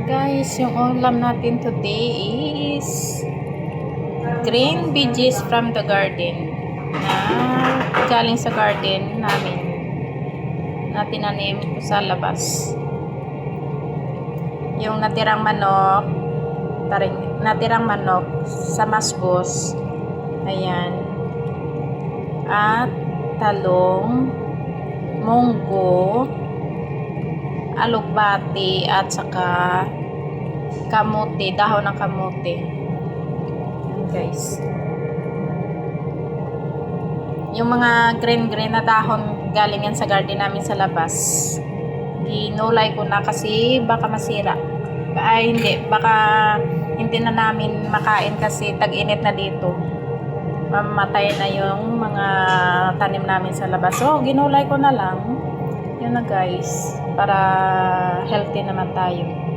Guys, yung ulam natin today is green veggies from the garden na galing sa garden namin na tinanim sa labas. Yung natirang manok sa masbos, ayan, at talong, munggo, alugbati, at saka kamote, dahon ng kamote. Ayan guys, yung mga green na dahon galing yan sa garden namin sa labas. Ginulay ko na kasi baka masira, baka hindi na namin makain kasi tag-init na dito, mamatay na yung mga tanim namin sa labas. So ginulay ko na lang, yun na guys, para healthy naman tayo.